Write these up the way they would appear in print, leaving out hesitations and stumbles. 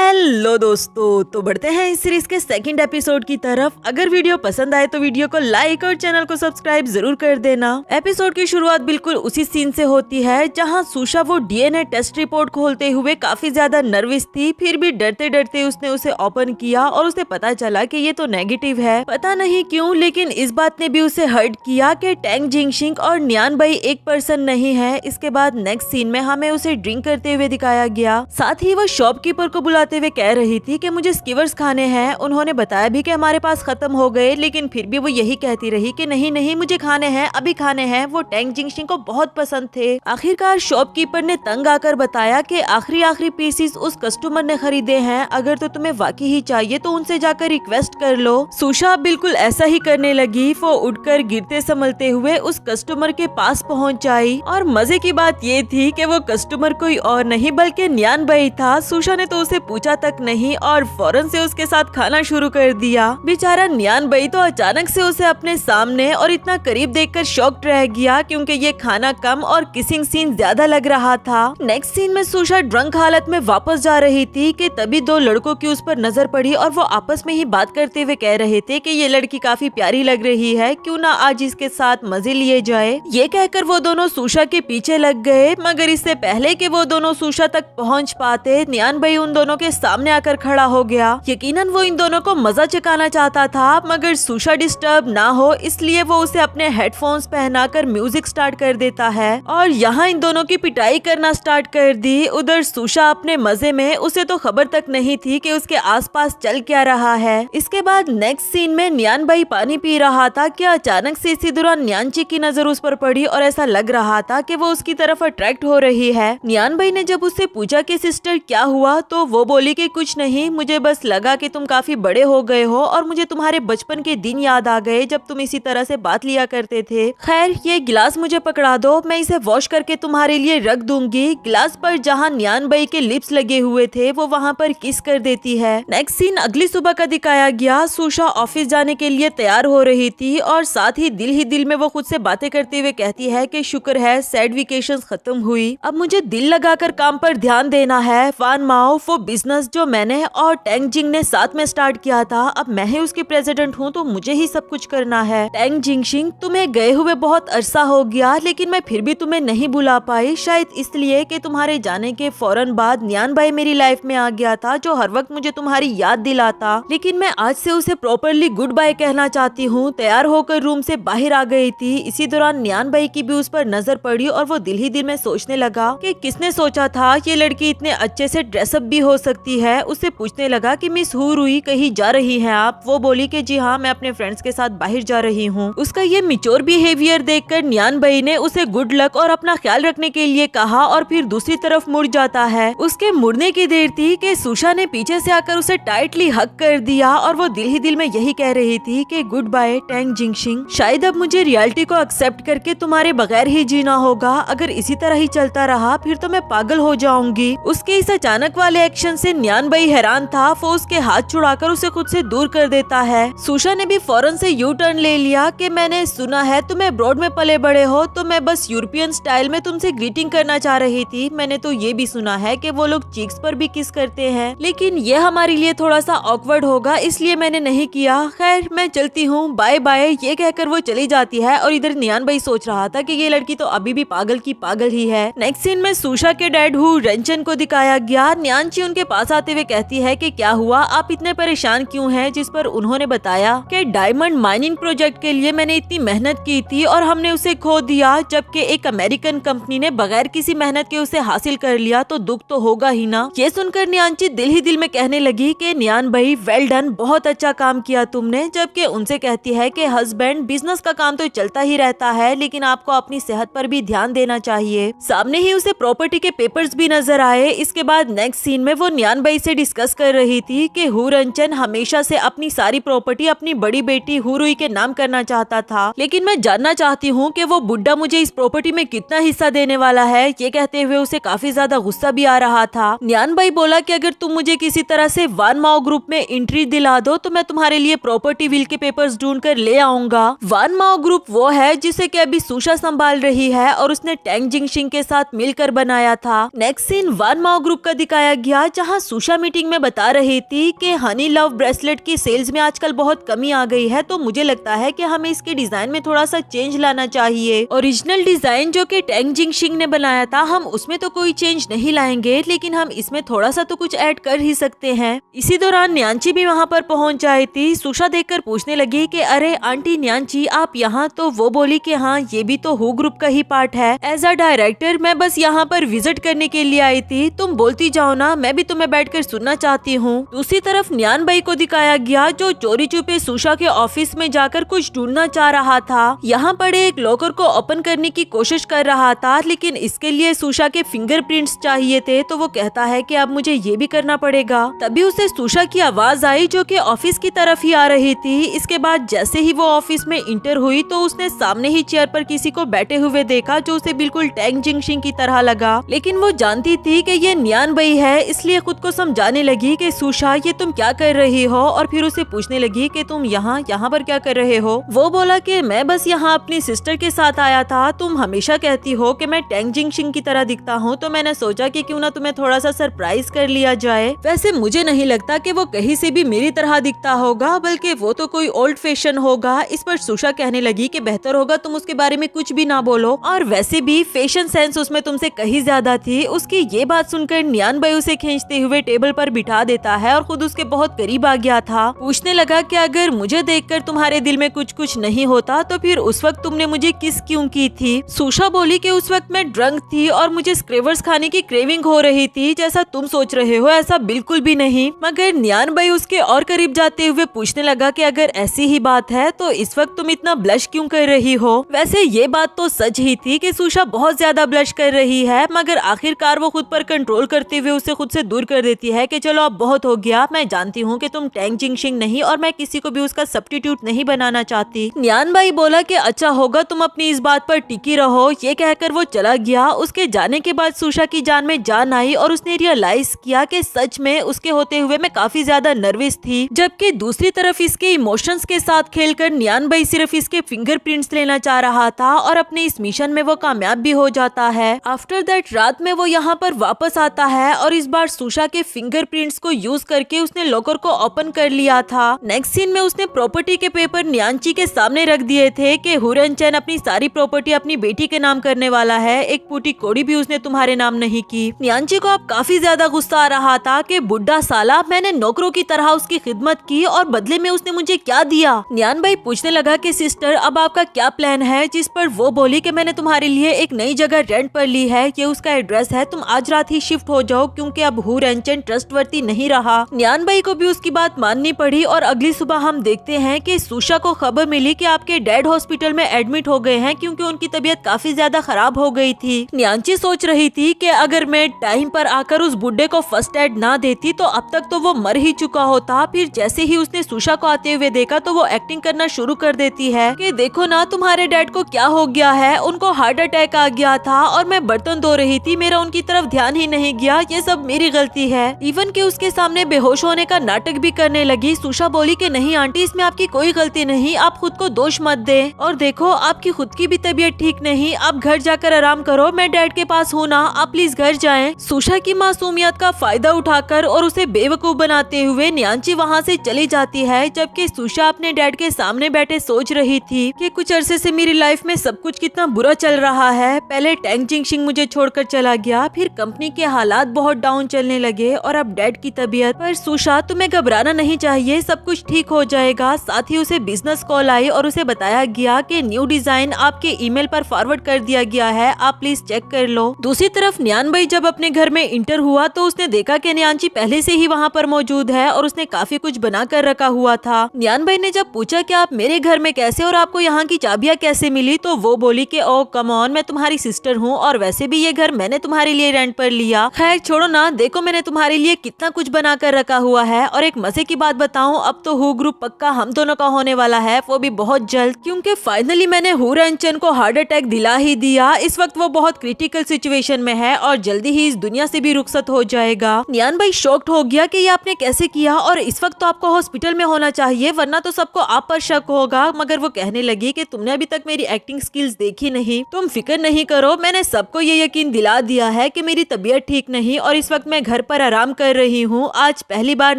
Hello दोस्तों, तो बढ़ते हैं इस सीरीज के सेकंड एपिसोड की तरफ। अगर वीडियो पसंद आए तो वीडियो को लाइक और चैनल को सब्सक्राइब जरूर कर देना। एपिसोड की शुरुआत बिल्कुल उसी सीन से होती है जहां सुशा वो डीएनए टेस्ट रिपोर्ट खोलते हुए काफी ज्यादा नर्वस थी, फिर भी डरते डरते उसने उसे ओपन किया और उसे पता चला कि ये तो नेगेटिव है। पता नहीं क्यों, लेकिन इस बात ने भी उसे हर्ट किया कि टैंग जिंगशिंग और न्यान बाई एक पर्सन नहीं है। इसके बाद नेक्स्ट सीन में हमें उसे ड्रिंक करते हुए दिखाया गया। साथ ही वो शॉपकीपर को बुलाते हुए कह रही थी कि मुझे स्कीवर्स खाने हैं। उन्होंने बताया भी कि हमारे पास खत्म हो गए, लेकिन फिर भी वो यही कहती रही कि नहीं नहीं मुझे खाने हैं, अभी खाने हैं। वो टैंग जिंगशिंग को बहुत पसंद थे। आखिरकार शॉपकीपर ने तंग आकर बताया कि आखिरी पीसेस उस कस्टमर ने खरीदे हैं, अगर तो तुम्हें वाकई ही चाहिए तो उनसे जाकर रिक्वेस्ट कर लो। सुशा बिल्कुल ऐसा ही करने लगी। वो उठकर गिरते संभलते हुए उस कस्टमर के पास पहुंच आई और मजे की बात ये थी कि वो कस्टमर कोई और नहीं बल्कि न्यान बाई था। सुशा ने तो उसे पूछा तक नहीं और फौरन से उसके साथ खाना शुरू कर दिया। बेचारा न्यान बाई तो अचानक से उसे अपने सामने और इतना करीब देखकर शॉक्ड रह गया, क्योंकि ये खाना कम और किसिंग सीन ज्यादा लग रहा था। नेक्स्ट सीन में सुशा ड्रंक हालत में वापस जा रही थी कि तभी दो लड़कों की उस पर नजर पड़ी और वो आपस में ही बात करते हुए कह रहे थे कि ये लड़की काफी प्यारी लग रही है, क्यों ना आज इसके साथ मजे लिए जाए। ये कहकर वो दोनों सुशा के पीछे लग गए, मगर इससे पहले कि वो दोनों सुशा तक पहुंच पाते, न्यान बाई उन दोनों के सामने आकर खड़ा हो गया। यकीनन वो इन दोनों को मजा चकाना चाहता था, मगर सुशा डिस्टर्ब ना हो इसलिए वो उसे अपने हेडफोन्स पहनाकर म्यूजिक स्टार्ट कर देता है और यहाँ इन दोनों की पिटाई करना स्टार्ट कर दी। उधर सुशा अपने मजे में, उसे तो खबर तक नहीं थी कि उसके आसपास चल क्या रहा है। इसके बाद नेक्स्ट सीन में न्यान बाई पानी पी रहा था कि अचानक से इसी दौरान न्यानची की नजर उस पर पड़ी और ऐसा लग रहा था कि वो उसकी तरफ अट्रैक्ट हो रही है। न्यान बाई ने जब उससे पूछा कि सिस्टर क्या हुआ, तो वो बोली कि कुछ नहीं, मुझे बस लगा कि तुम काफी बड़े हो गए हो और मुझे तुम्हारे बचपन के दिन याद आ गए जब तुम इसी तरह से बात लिया करते थे। खैर ये गिलास मुझे पकड़ा दो, मैं इसे वॉश करके तुम्हारे लिए रख दूंगी। गिलास पर जहाँ न्यान बाई के लिप्स लगे हुए थे वो वहाँ पर किस कर देती है। नेक्स्ट सीन अगली सुबह का दिखाया गया। सुशा ऑफिस जाने के लिए तैयार हो रही थी और साथ ही दिल में वो खुद से बातें करते हुए कहती है कि शुक्र है सैड वेकेशंस खत्म हुई, अब मुझे दिल लगाकर काम पर ध्यान देना है। वान माओ वो बिजनेस जो मैंने और टैंग जिंग ने साथ में स्टार्ट किया था, अब मैं ही उसकी प्रेसिडेंट हूँ तो मुझे ही सब कुछ करना है। टैंग जिंगशिंग तुम्हें गए हुए बहुत अरसा हो गया, लेकिन मैं फिर भी तुम्हें नहीं बुला पाई, शायद इसलिए कि तुम्हारे जाने के फौरन बाद न्यान बाई मेरी लाइफ में आ गया था जो हर वक्त मुझे तुम्हारी याद दिलाता, लेकिन मैं आज से उसे प्रॉपरली गुड बाय कहना चाहती हूँ। तैयार होकर रूम से बाहर आ गई थी। इसी दौरान न्यान बाई की भी उस पर नजर पड़ी और वो दिल ही दिल में सोचने लगा कि किसने सोचा था ये लड़की इतने अच्छे से ड्रेसअप भी हो सकती है। उससे पूछने लगा कि मिस हु रुई कहीं जा रही हैं आप? वो बोली कि जी हाँ, मैं अपने फ्रेंड्स के साथ बाहर जा रही हूँ। उसका ये मिच्योर बिहेवियर देखकर न्यान बाई ने उसे गुड लक और अपना ख्याल रखने के लिए कहा और फिर दूसरी तरफ मुड़ जाता है। उसके मुड़ने की देर थी कि सुशा ने पीछे से आकर उसे टाइटली हक कर दिया और वो दिल ही दिल में यही कह रही थी कि गुड बाय टैंग जिंगशिंग, शायद अब मुझे रियलिटी को एक्सेप्ट करके तुम्हारे बगैर ही जीना होगा। अगर इसी तरह ही चलता रहा फिर तो मैं पागल हो जाऊंगी। उसके इस अचानक वाले एक्शन से न्यान बाई हैरान था। वो उसके हाथ छुड़ाकर उसे खुद से दूर कर देता है। सुशा ने भी फौरन से यू टर्न ले लिया कि मैंने सुना है तुम अब्रॉड में पले बड़े हो, तो मैं बस यूरोपियन स्टाइल में तुमसे ग्रीटिंग करना चाह रही थी। मैंने तो ये भी सुना है कि वो लोग चीक्स पर भी किस करते हैं, लेकिन ये हमारे लिए थोड़ा सा ऑकवर्ड होगा, इसलिए मैंने नहीं किया। खैर मैं चलती हूँ, बाय बाय। ये कहकर वो चली जाती है और इधर न्यान बाई सोच रहा था कि ये लड़की तो अभी भी पागल की पागल ही है। नेक्स्ट सीन में सुशा के डैड हु रंचन को दिखाया गया। न्यानची उनके पास आते हुए कहती है कि क्या हुआ, आप इतने परेशान क्यों हैं? जिस पर उन्होंने बताया कि डायमंड माइनिंग प्रोजेक्ट के लिए मैंने इतनी मेहनत की थी और हमने उसे खो दिया, जबकि एक अमेरिकन कंपनी ने बगैर किसी मेहनत के उसे हासिल कर लिया, तो दुख तो होगा ही ना। ये सुनकर न्यानची दिल ही दिल में कहने लगी कि न्यान भाई वेल डन, बहुत अच्छा काम किया तुमने। जबकि उनसे कहती है कि हस्बैंड बिजनेस का काम तो चलता ही रहता है, लेकिन आपको अपनी सेहत पर भी ध्यान देना चाहिए। सामने ही उसे प्रॉपर्टी के पेपर्स भी नजर आए। इसके बाद नेक्स्ट सीन में वो न्यान बाई से डिस्कस कर रही थी कि हु रंचन हमेशा से अपनी सारी प्रॉपर्टी अपनी बड़ी बेटी हु रुई के नाम करना चाहता था, लेकिन मैं जानना चाहती हूँ कि वो बुड्ढा मुझे इस प्रॉपर्टी में कितना हिस्सा देने वाला है। ये कहते हुए उसे काफी ज्यादा गुस्सा भी आ रहा था। न्यान बाई बोला कि अगर तुम मुझे किसी तरह से वान माओ ग्रुप में एंट्री दिला दो तो मैं तुम्हारे लिए प्रॉपर्टी विल के पेपर्स ढूंढ कर ले आऊंगा। वान माओ ग्रुप वो है जिसे कि अभी सुशा संभाल रही है और उसने टैंग जिंगशिंग के साथ मिलकर बनाया था। नेक्स्ट सीन वान माओ ग्रुप का दिखाया गया, जहाँ जहाँ सुषा मीटिंग में बता रही थी कि हनी लव ब्रेसलेट की सेल्स में आजकल बहुत कमी आ गई है, तो मुझे लगता है कि हमें इसके डिजाइन में थोड़ा सा चेंज लाना चाहिए। ओरिजिनल डिजाइन जो कि टेंग जिंगशिंग ने बनाया था, हम उसमें तो कोई चेंज नहीं लाएंगे, लेकिन हम इसमें थोड़ा सा तो कुछ ऐड कर ही सकते हैं। इसी दौरान न्यांची भी वहाँ पर पहुँच आई थी। सुषा देखकर पूछने लगी कि अरे आंटी न्यांची आप यहाँ, तो वो बोली कि हाँ ये भी तो हु ग्रुप का ही पार्ट है। एज अ डायरेक्टर मैं बस यहाँ पर विजिट करने के लिए आई थी, तुम बोलती जाओ ना, मैं भी तुम्हें बैठकर सुनना चाहती हूँ। दूसरी तरफ न्यान भाई को दिखाया गया जो चोरी छुपे सुषा के ऑफिस में जाकर कुछ ढूंढना चाह रहा था। यहाँ पड़े एक लॉकर को ओपन करने की कोशिश कर रहा था, लेकिन इसके लिए सुषा के फिंगरप्रिंट्स चाहिए थे, तो वो कहता है कि अब मुझे ये भी करना पड़ेगा। तभी उसे सुषा की आवाज आई जो कि ऑफिस की तरफ ही आ रही थी। इसके बाद जैसे ही वो ऑफिस में इंटर हुई तो उसने सामने ही चेयर पर किसी को बैठे हुए देखा जो उसे बिल्कुल टेंग जिंगशिंग की तरह लगा, लेकिन वो जानती थी कि ये न्यान भाई है, इसलिए खुद को समझाने लगी कि सुषा ये तुम क्या कर रही हो, और फिर उसे पूछने लगी कि तुम यहाँ पर क्या कर रहे हो। वो बोला कि मैं बस यहाँ अपनी सिस्टर के साथ आया था, तुम हमेशा कहती हो कि मैं टेंग जिंगशिंग की तरह दिखता हूँ, तो मैंने सोचा कि क्यों ना तुम्हें थोड़ा सा सरप्राइज कर लिया जाए। वैसे मुझे नहीं लगता कि वो कहीं से भी मेरी तरह दिखता होगा, बल्कि वो तो कोई ओल्ड फैशन होगा। इस पर सुषा कहने लगी कि बेहतर होगा तुम उसके बारे में कुछ भी ना बोलो, और वैसे भी फैशन सेंस उसमें तुमसे कहीं ज्यादा थी। उसकी ये बात सुनकर न्यान भाई उसे खींचते हुए टेबल पर बिठा देता है और खुद उसके बहुत करीब आ गया था। पूछने लगा कि अगर मुझे देखकर तुम्हारे दिल में कुछ नहीं होता तो फिर उस वक्त तुमने मुझे किस क्यों की थी। सुषा बोली कि उस वक्त मैं ड्रंक थी और मुझे स्क्रेवर्स खाने की क्रेविंग हो रही थी, जैसा तुम सोच रहे हो ऐसा बिल्कुल भी नहीं। मगर न्यान भाई उसके और करीब जाते हुए पूछने लगा कि अगर ऐसी ही बात है तो इस वक्त तुम इतना ब्लश क्यों कर रही हो। वैसे ये बात तो सच ही थी कि सुषा बहुत ज्यादा ब्लश कर रही है, मगर आखिरकार वो खुद पर कंट्रोल करते हुए उसे खुद से दूर कर देती है कि चलो अब बहुत हो गया, मैं जानती हूँ कि तुम टेंग जिंगशिंग नहीं और मैं किसी को भी उसका सब्स्टिट्यूट नहीं बनाना चाहती। न्यान भाई बोला कि अच्छा होगा तुम अपनी इस बात पर टिकी रहो। ये कहकर वो चला गया। उसके जाने के बाद सुषा की जान में जान आई और उसने रियलाइज किया कि सच में उसके होते हुए मैं काफी ज्यादा नर्वस थी, जबकि दूसरी तरफ इसके इमोशंस के साथ खेलकर न्यान भाई सिर्फ इसके फिंगरप्रिंट्स लेना चाह रहा था और अपने इस मिशन में वो कामयाब भी हो जाता है। आफ्टर दैट रात में वो यहाँ पर वापस आता है और इस बार सुषा के फिंगरप्रिंट्स को यूज करके उसने लॉकर को ओपन कर लिया था। नेक्स्ट सीन में उसने प्रॉपर्टी के पेपर न्यांची के सामने रख दिए थे कि हुरनचन अपनी सारी प्रॉपर्टी अपनी बेटी के नाम करने वाला है, एक पुटी कोड़ी भी उसने तुम्हारे नाम नहीं की। न्यांची को अब काफी ज्यादा गुस्सा आ रहा था कि बुड्ढा साला, मैंने नौकरों की तरह उसकी खिदमत की और बदले में उसने मुझे क्या दिया। न्यान भाई पूछने लगा कि सिस्टर अब आपका क्या प्लान है, जिस पर वो बोली कि मैंने तुम्हारे लिए एक नई जगह रेंट पर ली है, ये उसका एड्रेस है, तुम आज रात ही शिफ्ट हो जाओ क्योंकि अब हुरनचन ट्रस्टवर्दी नहीं रहा। न्यान भाई को भी उसकी बात माननी पड़ी और अगली सुबह हम देखते हैं कि सुषा को खबर मिली कि आपके डैड हॉस्पिटल में एडमिट हो गए हैं क्योंकि उनकी तबीयत काफी ज्यादा खराब हो गई थी। न्यांची सोच रही थी कि अगर मैं टाइम पर आकर उस बुड्ढे को फर्स्ट एड ना देती तो अब तक तो वो मर ही चुका होता। फिर जैसे ही उसने सुषा को आते हुए देखा तो वो एक्टिंग करना शुरू कर देती है कि देखो ना तुम्हारे डैड को क्या हो गया है, उनको हार्ट अटैक आ गया था और मैं बर्तन धो रही थी, मेरा उनकी तरफ ध्यान ही नहीं गया, ये सब मेरी गलती है। इवन कि उसके सामने बेहोश होने का नाटक भी करने लगी। सुषा बोली कि नहीं आंटी, इसमें आपकी कोई गलती नहीं, आप खुद को दोष मत दे, और देखो आपकी खुद की भी तबीयत ठीक नहीं, आप घर जाकर आराम करो, मैं डैड के पास हूँ ना, आप प्लीज घर जाएं। सुषा की मासूमियत का फायदा उठाकर और उसे बेवकूफ बनाते हुए न्यांची वहाँ से चली जाती है, जबकि सुषा अपने डैड के सामने बैठे सोच रही थी कि कुछ अरसे से मेरी लाइफ में सब कुछ कितना बुरा चल रहा है। पहले टेंग जिंगशिंग मुझे छोड़कर चला गया, फिर कंपनी के हालात बहुत डाउन चलने लगे और अब डैड की तबीयत। पर सुषा तुम्हें घबराना नहीं चाहिए, सब कुछ ठीक हो जाएगा। साथ ही उसे बिजनेस कॉल आई और उसे बताया गया कि न्यू डिजाइन आपके ईमेल पर फॉरवर्ड कर दिया गया है, आप प्लीज चेक कर लो। दूसरी तरफ न्यान भाई जब अपने घर में इंटर हुआ तो उसने देखा कि न्यांची पहले से ही वहाँ पर मौजूद है और उसने काफी कुछ बना कर रखा हुआ था। न्यान भाई ने जब पूछा कि आप मेरे घर में कैसे और आपको यहाँ की चाबियाँ कैसे मिली, तो वो बोली कि ओ कम ऑन, मैं तुम्हारी सिस्टर हूँ और वैसे भी ये घर मैंने तुम्हारे लिए रेंट पर लिया। खैर छोड़ो ना, देखो मैंने तुम्हारे लिए कितना कुछ बना कर रखा हुआ है। और एक मजे की बात बताऊं, अब तो हु ग्रुप पक्का हम दोनों का होने वाला है, वो भी बहुत जल्द, क्योंकि फाइनली मैंने हुरनचन को हार्ट अटैक दिला ही दिया। इस वक्त वो बहुत क्रिटिकल सिचुएशन में है और जल्दी ही इस दुनिया से भी रुखसत हो जाएगा। न्यान भाई शॉक्ड हो गया कि ये आपने कैसे किया और इस वक्त तो आपको हॉस्पिटल में होना चाहिए, वरना तो सबको आप पर शक होगा। मगर वो कहने लगी कि तुमने अभी तक मेरी एक्टिंग स्किल्स देखी नहीं, तुम फिक्र नहीं करो, मैंने सबको ये यकीन दिला दिया है कि मेरी तबीयत ठीक नहीं और इस वक्त मैं घर पर आराम कर रही हूँ। आज पहली बार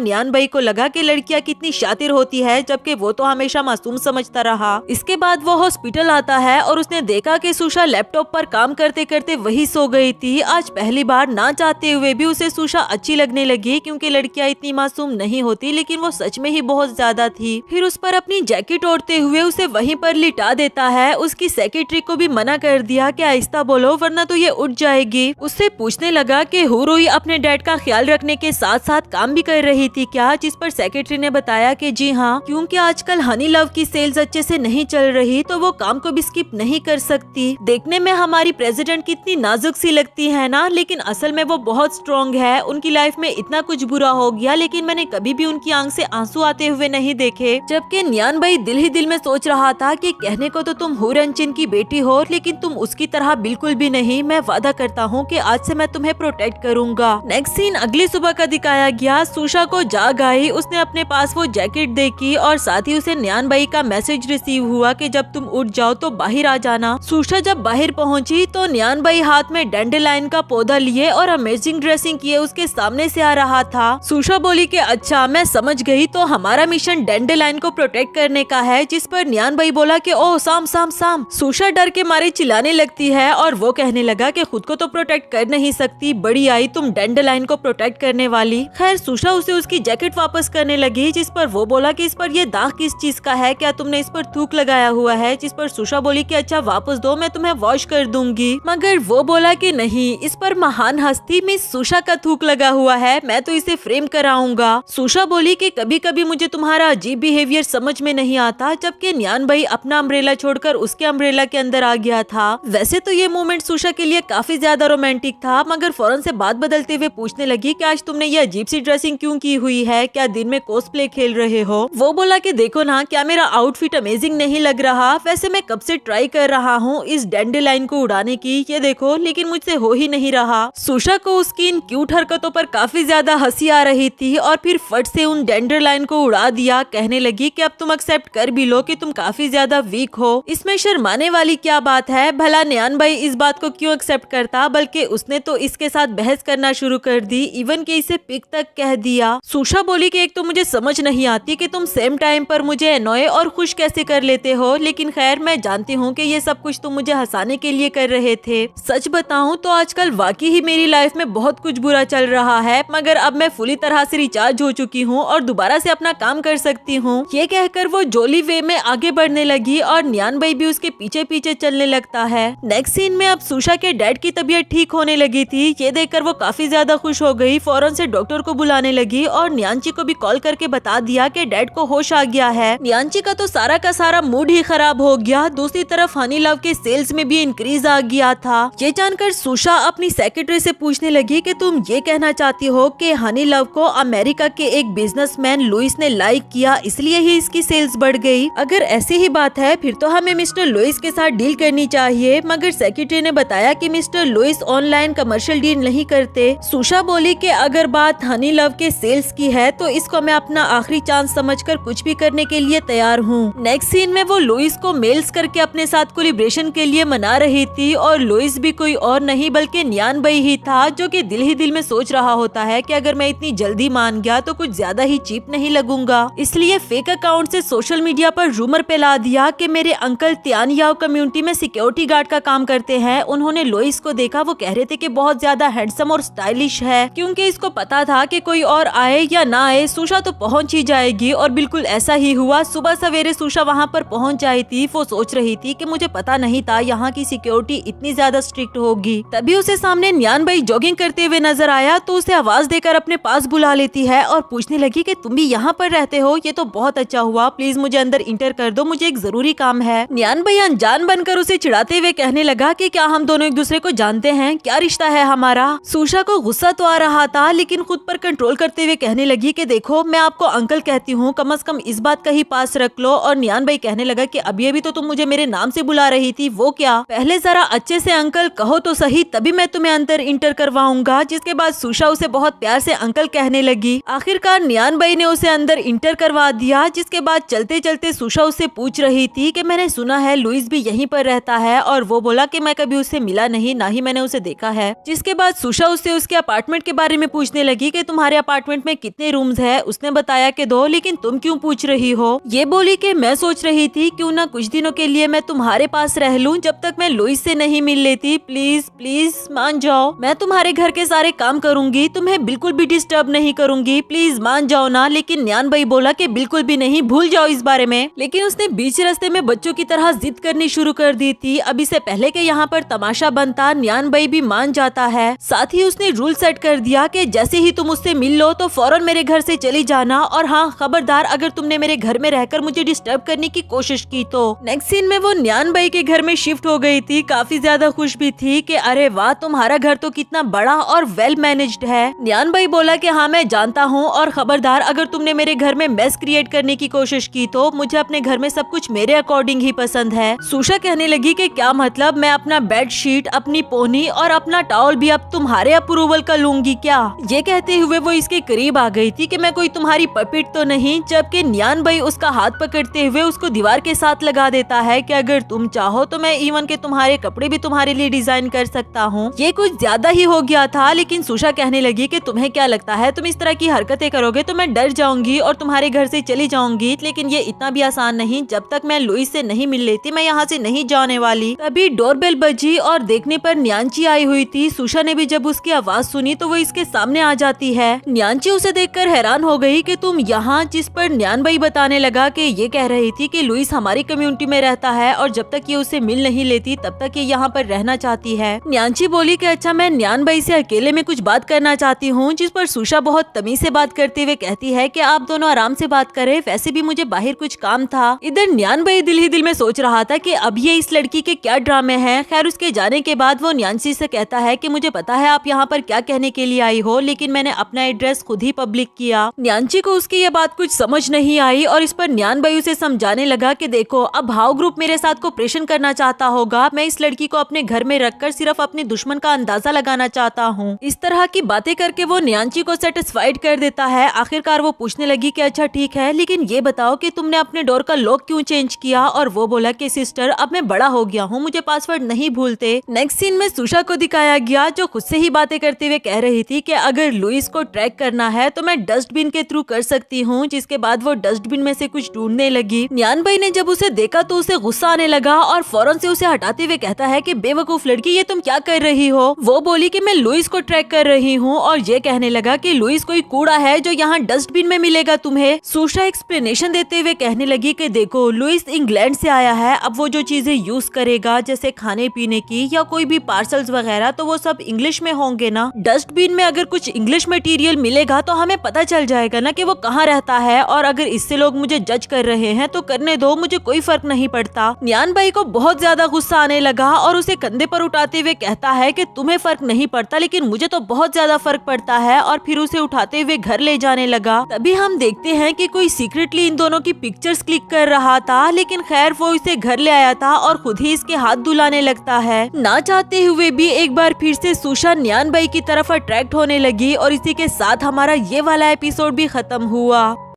नियान भाई को लगा कि लड़कियाँ कितनी शातिर होती है, जबकि वो तो हमेशा मासूम समझता रहा। इसके बाद वो हॉस्पिटल आता है और उसने देखा कि सुषा लैपटॉप पर काम करते करते वही सो गई थी। आज पहली बार ना चाहते हुए भी उसे सुषा अच्छी लगने लगी, क्योंकि लड़कियां इतनी मासूम नहीं होती, लेकिन वो सच में ही बहुत ज्यादा थी। फिर उस पर अपनी जैकेट ओढ़ते हुए उसे वहीं पर लिटा देता है। उसकी सेक्रेटरी को भी मना कर दिया कि आहिस्ता बोलो वरना तो ये उठ जाएगी। उससे पूछने लगा कि हुरुई अपने डैड का ख्याल रखने के साथ साथ काम भी कर रही थी क्या, जिस पर सेक्रेटरी ने बताया कि जी हाँ, क्योंकि आजकल हनी लव की सेल्स अच्छे से नहीं चल रही तो वो काम को भी स्किप नहीं कर सकती। देखने में हमारी प्रेसिडेंट कितनी नाजुक सी लगती है ना, लेकिन असल में वो बहुत स्ट्रॉन्ग है। उनकी लाइफ में इतना कुछ बुरा हो गया, लेकिन मैंने कभी भी उनकी आंख से आंसू आते हुए नहीं देखे। जबकि नियान भाई दिल ही दिल में सोच रहा था कि कहने को तो तुम हुरनचिन की बेटी हो, लेकिन तुम उसकी तरह बिल्कुल भी नहीं। मैं वादा करता हूँ कि आज से मैं तुम्हें प्रोटेक्ट करूंगा। नेक्स्ट सीन अगली सुबह का दिखाया गया। सुषा को जाग आई, उसने अपने पास वो जैकेट देखी और साथ ही उसे नियान भाई का मैसेज रिसीव हुआ कि जब तुम उठ जाओ तो बाहर आ जाना। सुषा जब बाहर पहुंची तो नियान भाई हाथ में डैंडेलाइन का पौधा लिए और अमेजिंग ड्रेसिंग किए उसके सामने से आ रहा था। सुषा बोली कि अच्छा मैं समझ गई, तो हमारा मिशन डैंडेलाइन को प्रोटेक्ट करने का है। जिस पर नियान भाई बोला कि ओह साम साम साम। सुषा डर के मारे चिल्लाने लगती है और वो कहने लगा कि खुद को तो प्रोटेक्ट कर नहीं सकती, बड़ी आई तुम डैंडेलाइन को प्रोटेक्ट करने वाली। खैर सुषा उसे उसकी जैकेट वापस करने लगी, जिस पर वो बोला कि इस पर ये दाग किस चीज का है, क्या तुमने इस पर थूक लगाया हुआ है। जिस पर सुषा बोली कि अच्छा वापस दो, मैं तुम्हें वॉश कर दूंगी। मगर वो बोला कि नहीं, इस पर महान हस्ती मिस सुषा का थूक लगा हुआ है, मैं तो इसे फ्रेम कराऊंगा। सुषा बोली कि कभी कभी मुझे तुम्हारा अजीब बिहेवियर समझ में नहीं आता। जबकि नियान भाई अपना अम्ब्रेला छोड़कर उसके अम्ब्रेला के अंदर आ गया था। वैसे तो ये मोमेंट सुषा के लिए काफी ज्यादा रोमांटिक था, मगर फौरन से बात बदलते हुए पूछने लगी कि आज तुमने ये अजीब सी ड्रेसिंग क्यों की हुई है, क्या दिन में कॉस्प्ले खेल रहे हो। वो बोला कि देखो ना, क्या मेरा आउटफिट अमेजिंग नहीं लग रहा। वैसे मैं कब से ट्राई कर रहा हूँ इस डैंडेलाइन को उड़ाने की, ये देखो, लेकिन मुझसे हो ही नहीं रहा। सुषा को उसकी इन क्यूट हरकतों पर काफी ज्यादा हंसी आ रही थी और फिर फट से उन डैंडेलाइन को उड़ा दिया। कहने लगी कि अब तुम एक्सेप्ट कर भी लो कि तुम काफी ज्यादा वीक हो, इसमें शर्माने वाली क्या बात है। भला नियान भाई इस बात को क्यों एक्सेप्ट करता, बल्कि उसने तो इसके साथ बहस करना शुरू कर दी, इवन कि इसे पिक तक कह दिया। सुषा बोली कि एक तो मुझे समझ नहीं आती कि तुम सेम टाइम पर मुझे एनॉय और खुश कैसे कर लेते हो, लेकिन खैर मैं जानती हूँ कि ये सब कुछ तुम मुझे हंसाने के लिए कर रहे थे। सच बताऊं तो आजकल वाकई ही मेरी लाइफ में बहुत कुछ बुरा चल रहा है, मगर अब मैं पूरी तरह से रिचार्ज हो चुकी हूँ और दोबारा से अपना काम कर सकती हूँ। ये कहकर वो जोली वे में आगे बढ़ने लगी और नियान भाई भी उसके पीछे पीछे चलने लगता है। नेक्स्ट सीन में अब सुषा के डैड की तबीयत ठीक होने लगी थी। ये देखकर वो काफी ज्यादा खुश हो गई, फौरन से डॉक्टर को बुलाने लगी और नियांची को भी कॉल करके बता दिया कि डैड को होश आ गया है। नियांची का तो सारा का सारा मूड ही खराब हो गया। दूसरी तरफ हनी लव के सेल्स में भी इंक्रीज आ गया था। ये जानकर सुषा अपनी सेक्रेटरी से पूछने लगी कि तुम ये कहना चाहती हो कि हनी लव को अमेरिका के एक बिजनेसमैन लुइस ने लाइक किया, इसलिए ही इसकी सेल्स बढ़ गई। अगर ऐसी ही बात है फिर तो हमें मिस्टर लुइस के साथ डील करनी चाहिए, मगर सेक्रेटरी ने बताया कि mister Louis online commercial deal नहीं करते। सुषा बोली कि अगर बात हनी लव के सेल्स की है तो इसको मैं अपना आखिरी चांस समझकर कुछ भी करने के लिए तैयार हूँ। नेक्स्ट सीन में वो लुइस को मेल्स करके अपने साथ कोलिब्रेशन के लिए मना रही थी और लुइस भी कोई और नहीं बल्कि नियान भाई ही था, जो कि दिल ही दिल में सोच रहा होता है कि अगर मैं इतनी जल्दी मान गया तो कुछ ज्यादा ही चीप नहीं लगूंगा। इसलिए फेक अकाउंट से सोशल मीडिया पर रूमर फैला दिया कि मेरे अंकल तियानयाओ कम्युनिटी में सिक्योरिटी गार्ड का काम करते हैं। उन्होंने लुइस को देखा, वो कह रहे थे कि बहुत ज्यादा हैंडसम और स्टाइलिश है। क्योंकि इसको पता था कि कोई और आए या ना आए सुषा तो पहुंच ही जाएगी, और बिल्कुल ऐसा ही हुआ। सुबह सवेरे सुषा वहां पर पहुंच जाई थी। वो सोच रही थी कि मुझे पता नहीं था यहाँ की सिक्योरिटी इतनी ज्यादा स्ट्रिक्ट होगी। तभी उसे सामने नियान भाई जॉगिंग करते हुए नजर आया तो उसे आवाज देकर अपने पास बुला लेती है और पूछने लगी कि तुम भी यहाँ पर रहते हो, ये तो बहुत अच्छा हुआ, प्लीज मुझे अंदर इंटर कर दो, मुझे एक जरूरी काम है। नियान भाई अनजान बनकर उसे चिढ़ाते हुए कहने लगा कि क्या हम दोनों एक दूसरे को जानते हैं, क्या रिश्ता है हमारा। सुषा को गुस्सा तो आ रहा था, लेकिन खुद पर कंट्रोल करते हुए कहने लगी कि देखो मैं आपको अंकल कहती हूँ, कम से कम इस बात का ही पास रख लो। और नियान भाई कहने लगा कि अभी तो तुम मुझे मेरे नाम से बुला रही थी, वो क्या, पहले जरा अच्छे से अंकल कहो तो सही, तभी मैं तुम्हें अंदर इंटर करवाऊंगा। जिसके बाद सुषा उसे बहुत प्यार से अंकल कहने लगी। आखिरकार नियान भाई ने उसे अंदर इंटर करवा दिया। जिसके बाद चलते चलते सुषा उससे पूछ रही थी कि मैंने सुना है लुइस भी यहीं पर रहता है, और वो बोला कि मैं कभी उससे मिला नहीं, ना ही मैंने उसे देखा है। जिसके बाद सुषा उससे उसके अपार्टमेंट अपार्टमेंट के बारे में पूछने लगी कि तुम्हारे अपार्टमेंट में कितने रूम्स है। उसने बताया कि 2, लेकिन तुम क्यों पूछ रही हो? ये बोली कि मैं सोच रही थी क्यों ना कुछ दिनों के लिए मैं तुम्हारे पास रह लूं जब तक मैं लुइस से नहीं मिल लेती। प्लीज प्लीज मान जाओ, मैं तुम्हारे घर के सारे काम करूंगी, तुम्हें बिल्कुल भी डिस्टर्ब नहीं करूंगी, प्लीज मान जाओ ना। लेकिन न्यान भाई बोला कि बिल्कुल भी नहीं, भूल जाओ इस बारे में। लेकिन उसने बीच रास्ते में बच्चों की तरह जिद करनी शुरू कर दी थी। अभी से पहले के यहाँ पर तमाशा बनता, न्यान भाई भी मान जाता है। साथ ही उसने रूल सेट कर दिया कि जैसे ही तुम उससे मिल लो तो फौरन मेरे घर से चली जाना, और हाँ खबरदार अगर तुमने मेरे घर में रहकर मुझे डिस्टर्ब करने की कोशिश की तो। नेक्स्ट सीन में वो न्यान भाई के घर में शिफ्ट हो गई थी। काफी ज्यादा खुश भी थी कि अरे वाह तुम्हारा घर तो कितना बड़ा और वेल मैनेज्ड है। न्यान भाई बोला कि हाँ मैं जानता हूँ, और खबरदार अगर तुमने मेरे घर में मेस क्रिएट करने की कोशिश की तो मुझे अपने घर में सब कुछ मेरे अकॉर्डिंग ही पसंद है। सुशा कहने लगी कि क्या मतलब, मैं अपना बेड शीट, अपनी पोनी और अपना टॉवल भी अब तुम्हारे अप्रूवल का लूंगी क्या? ये कहते हुए वो इसके करीब आ गई थी कि मैं कोई तुम्हारी पपिट तो नहीं, जबकि न्यान भाई उसका हाथ पकड़ते हुए उसको दीवार के साथ लगा देता है कि अगर तुम चाहो तो मैं इवन के तुम्हारे कपड़े भी तुम्हारे लिए डिजाइन कर सकता हूँ। ये कुछ ज्यादा ही हो गया था। लेकिन सुशा कहने लगी कि तुम्हें क्या लगता है तुम इस तरह की हरकतें करोगे तो मैं डर जाऊंगी और तुम्हारे घर से चली जाऊंगी। लेकिन ये इतना भी आसान नहीं, जब तक मैं लुइस से नहीं मिल लेती मैं यहाँ से नहीं जाने वाली। तभी डोरबेल बजी और देखने पर न्यांची आई हुई थी। सुशा ने भी जब उसकी आवाज सुनी तो वो इसके सामने आ जाती है। न्यांची उसे देखकर हैरान हो गई कि तुम यहाँ, जिस पर न्यान भाई बताने लगा कि ये कह रही थी कि लुइस हमारी कम्युनिटी में रहता है और जब तक ये उसे मिल नहीं लेती तब तक ये यहाँ पर रहना चाहती है। न्यांची बोली कि अच्छा मैं न्यान भाई से अकेले में कुछ बात करना चाहती हूँ, जिस पर सुशा बहुत तमीज से बात करते हुए कहती है कि आप दोनों आराम से बात करें, वैसे भी मुझे बाहर कुछ काम था। इधर न्यान भाई दिल ही दिल में सोच रहा था कि अब ये इस लड़की के क्या ड्रामे हैं। खैर उसके जाने के बाद वो न्यांची से कहता है कि मुझे पता है आप यहाँ पर क्या कहने के लिए आई हो, लेकिन मैंने अपना एड्रेस खुद ही पब्लिक किया। न्यांची को उसकी ये बात कुछ समझ नहीं आई और इस पर न्यान भाई उसे समझाने लगा कि देखो अब भाव ग्रुप मेरे साथ कोऑपरेशन करना चाहता होगा, मैं इस लड़की को अपने घर में रखकर सिर्फ अपने दुश्मन का अंदाजा लगाना चाहता हूँ। इस तरह की बातें करके वो न्यांची को सेटिस्फाइड कर देता है। आखिरकार वो पूछने लगी कि अच्छा ठीक है, लेकिन ये बताओ कि तुमने अपने डोर का लॉक क्यों चेंज किया? और वो बोला कि सिस्टर अब मैं बड़ा हो गया हूँ, मुझे पासवर्ड नहीं भूलते। नेक्स्ट सीन में सुशा को दिखाया गया जो खुद से ही बातें करते हुए कह रही थी कि अगर लुइस को ट्रैक करना है तो मैं डस्टबिन के थ्रू कर सकती हूँ। जिसके बाद वो डस्टबिन में से कुछ ढूंढने लगी। न्यान भाई ने जब उसे देखा तो उसे गुस्सा आने लगा और फौरन से उसे हटाते हुए कहता है कि बेवकूफ लड़की ये तुम क्या कर रही हो? वो बोली कि मैं लुइस को ट्रैक कर रही हूँ और ये कहने लगा कि लुइस कोई कूड़ा है जो यहाँ डस्टबिन में मिलेगा तुम्हें। सुशा एक्सप्लेनेशन देते हुए कहने लगी कि देखो लुइस इंग्लैंड से आया है, अब वो जो चीजें यूज करेगा जैसे खाने पीने की या कोई भी पार्सल्स वगैरह तो वो सब इंग्लिश में होंगे ना। डस्टबिन में अगर कुछ इंग्लिश मटेरियल मिलेगा तो हमें पता चल जाएगा ना कि वो कहाँ रहता है, और अगर इससे लोग मुझे जज कर रहे हैं तो करने दो, मुझे कोई फर्क नहीं पड़ता। न्यान भाई को बहुत ज्यादा गुस्सा आने लगा और उसे कंधे पर उठाते हुए कहता है कि तुम्हें फर्क नहीं पड़ता लेकिन मुझे तो बहुत ज्यादा फर्क पड़ता है, और फिर उसे उठाते हुए घर ले जाने लगा। तभी हम देखते हैं कि कोई सीक्रेटली इन दोनों की पिक्चर्स क्लिक कर रहा था, लेकिन खैर वो इसे घर ले आया था और खुद ही इसके हाथ धुलाने लगता है। ना चाहते हुए भी एक बार फिर से सुशा न्यान भाई की तरफ अट्रैक्ट होने लगी और इसी के साथ हमारा ये वाला एपिसोड भी खत्म हुआ।